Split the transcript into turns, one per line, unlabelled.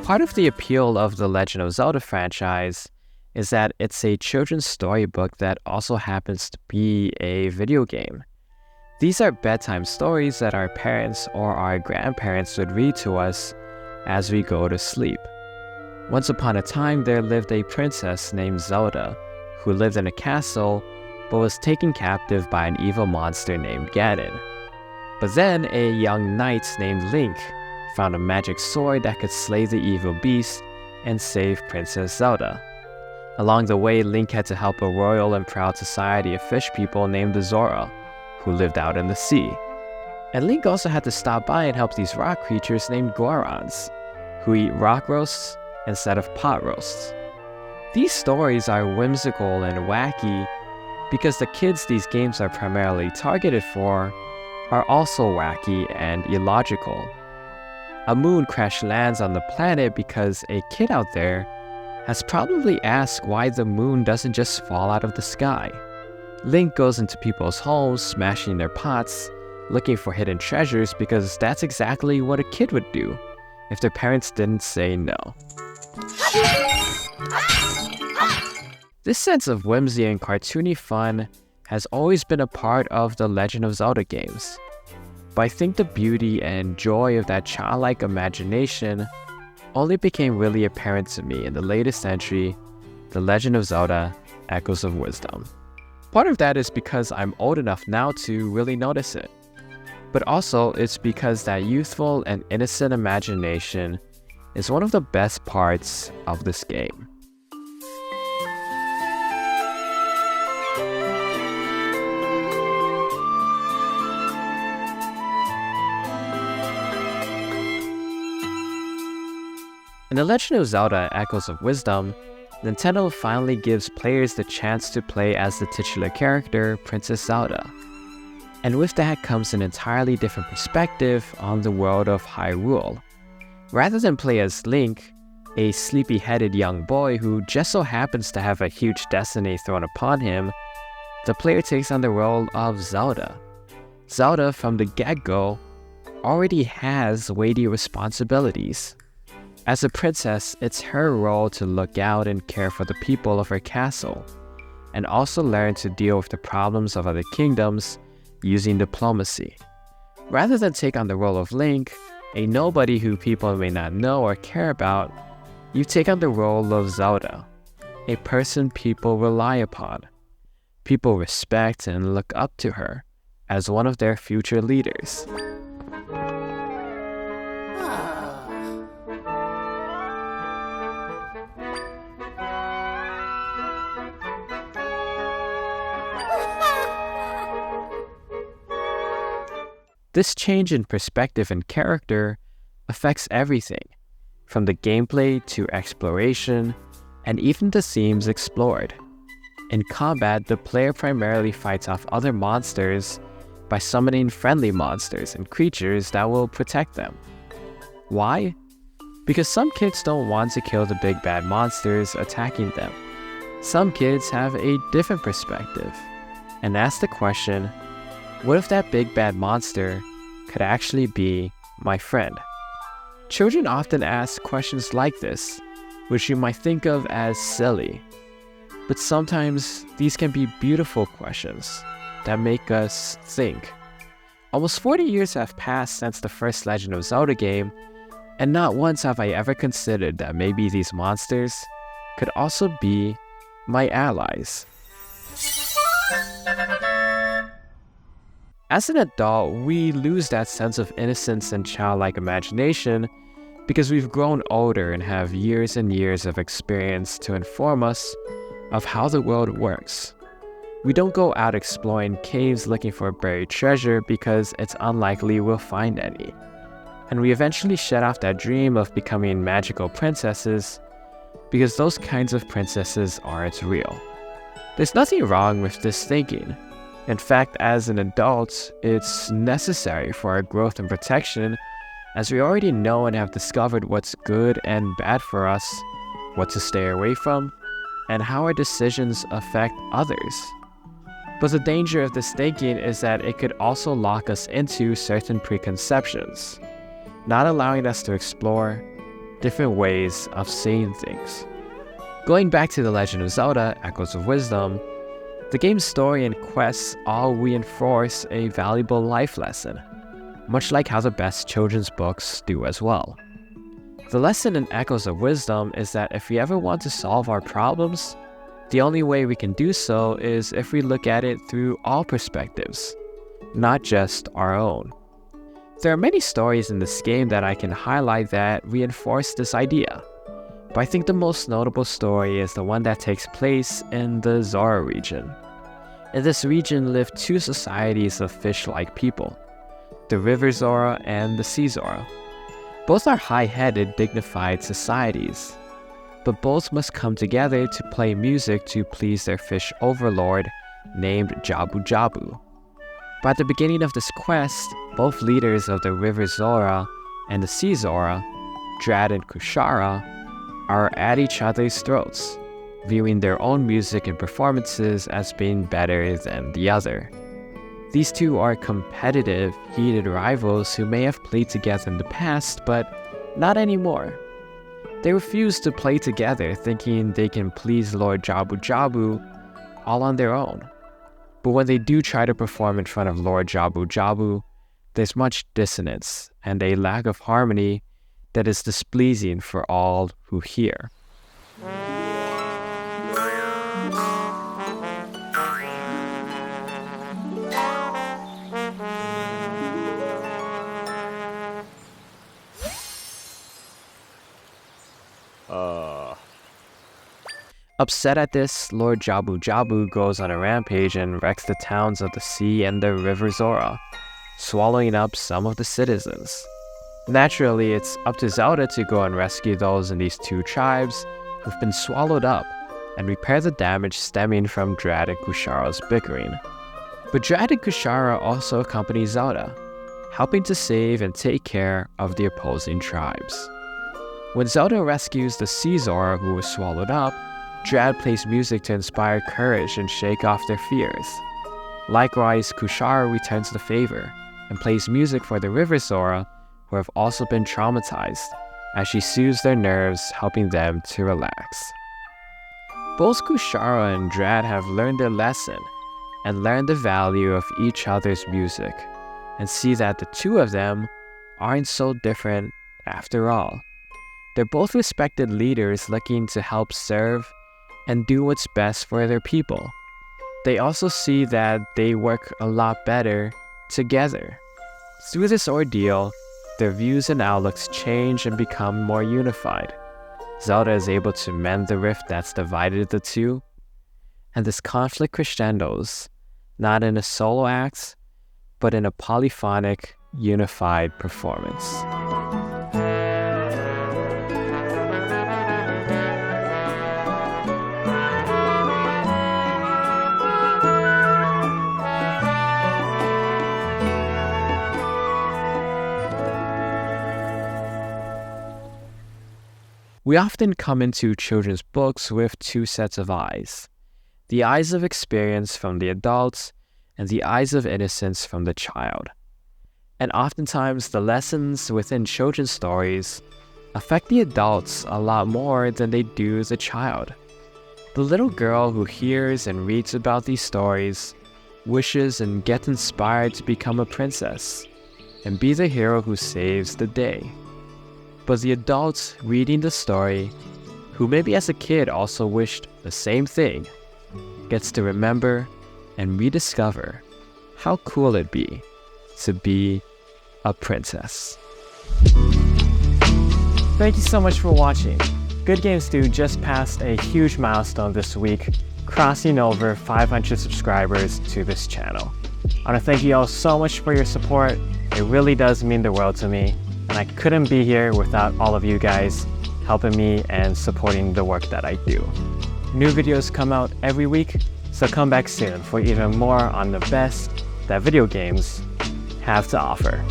Part of the appeal of the Legend of Zelda franchise is that it's a children's storybook that also happens to be a video game. These are bedtime stories that our parents or our grandparents would read to us as we go to sleep. Once upon a time, there lived a princess named Zelda who lived in a castle but was taken captive by an evil monster named Ganon. But then a young knight named Link found a magic sword that could slay the evil beast and save Princess Zelda. Along the way, Link had to help a royal and proud society of fish people named the Zora, who lived out in the sea. And Link also had to stop by and help these rock creatures named Gorons, who eat rock roasts instead of pot roasts. These stories are whimsical and wacky because the kids these games are primarily targeted for are also wacky and illogical. A moon crash lands on the planet because a kid out there has probably asked why the moon doesn't just fall out of the sky. Link goes into people's homes, smashing their pots, looking for hidden treasures because that's exactly what a kid would do if their parents didn't say no. This sense of whimsy and cartoony fun has always been a part of the Legend of Zelda games. But I think the beauty and joy of that childlike imagination only became really apparent to me in the latest entry, The Legend of Zelda: Echoes of Wisdom. Part of that is because I'm old enough now to really notice it. But also it's because that youthful and innocent imagination is one of the best parts of this game. In The Legend of Zelda: Echoes of Wisdom, Nintendo finally gives players the chance to play as the titular character, Princess Zelda. And with that comes an entirely different perspective on the world of Hyrule. Rather than play as Link, a sleepy-headed young boy who just so happens to have a huge destiny thrown upon him, the player takes on the role of Zelda. Zelda, from the get-go, already has weighty responsibilities. As a princess, it's her role to look out and care for the people of her castle, and also learn to deal with the problems of other kingdoms using diplomacy. Rather than take on the role of Link, a nobody who people may not know or care about, you take on the role of Zelda, a person people rely upon. People respect and look up to her as one of their future leaders. This change in perspective and character affects everything, from the gameplay to exploration, and even the themes explored. In combat, the player primarily fights off other monsters by summoning friendly monsters and creatures that will protect them. Why? Because some kids don't want to kill the big bad monsters attacking them. Some kids have a different perspective and ask the question, what if that big bad monster could actually be my friend? Children often ask questions like this, which you might think of as silly. But sometimes these can be beautiful questions that make us think. Almost 40 years have passed since the first Legend of Zelda game, and not once have I ever considered that maybe these monsters could also be my allies. As an adult, we lose that sense of innocence and childlike imagination because we've grown older and have years and years of experience to inform us of how the world works. We don't go out exploring caves looking for buried treasure because it's unlikely we'll find any. And we eventually shed off that dream of becoming magical princesses because those kinds of princesses aren't real. There's nothing wrong with this thinking. In fact, as an adult, it's necessary for our growth and protection, as we already know and have discovered what's good and bad for us, what to stay away from, and how our decisions affect others. But the danger of this thinking is that it could also lock us into certain preconceptions, not allowing us to explore different ways of seeing things. Going back to The Legend of Zelda: Echoes of Wisdom, the game's story and quests all reinforce a valuable life lesson, much like how the best children's books do as well. The lesson in Echoes of Wisdom is that if we ever want to solve our problems, the only way we can do so is if we look at it through all perspectives, not just our own. There are many stories in this game that I can highlight that reinforce this idea, but I think the most notable story is the one that takes place in the Zora region. In this region live two societies of fish-like people, the River Zora and the Sea Zora. Both are high-headed, dignified societies, but both must come together to play music to please their fish overlord named Jabu Jabu. But at the beginning of this quest, both leaders of the River Zora and the Sea Zora, Drad and Kushara, are at each other's throats, viewing their own music and performances as being better than the other. These two are competitive, heated rivals who may have played together in the past, but not anymore. They refuse to play together, thinking they can please Lord Jabu Jabu all on their own. But when they do try to perform in front of Lord Jabu Jabu, there's much dissonance and a lack of harmony that is displeasing for all who hear. Upset at this, Lord Jabu Jabu goes on a rampage and wrecks the towns of the sea and the River Zora, swallowing up some of the citizens. Naturally, it's up to Zelda to go and rescue those in these two tribes who've been swallowed up and repair the damage stemming from Drad and Kushara's bickering. But Drad and Kushara also accompany Zelda, helping to save and take care of the opposing tribes. When Zelda rescues the Sea Zora who was swallowed up, Drad plays music to inspire courage and shake off their fears. Likewise, Kushara returns the favor and plays music for the River Zora, who have also been traumatized, as she soothes their nerves, helping them to relax. Both Kushara and Drad have learned their lesson and learned the value of each other's music, and see that the two of them aren't so different after all. They're both respected leaders looking to help serve and do what's best for their people. They also see that they work a lot better together. Through this ordeal, their views and outlooks change and become more unified. Zelda is able to mend the rift that's divided the two, and this conflict crescendos, not in a solo act, but in a polyphonic, unified performance. We often come into children's books with two sets of eyes: the eyes of experience from the adults and the eyes of innocence from the child. And oftentimes the lessons within children's stories affect the adults a lot more than they do the child. The little girl who hears and reads about these stories wishes and gets inspired to become a princess and be the hero who saves the day. But the adults reading the story, who maybe as a kid also wished the same thing, gets to remember and rediscover how cool it'd be to be a princess. Thank you so much for watching. Good Game Stew just passed a huge milestone this week, crossing over 500 subscribers to this channel. I want to thank you all so much for your support. It really does mean the world to me. And I couldn't be here without all of you guys helping me and supporting the work that I do. New videos come out every week, so come back soon for even more on the best that video games have to offer.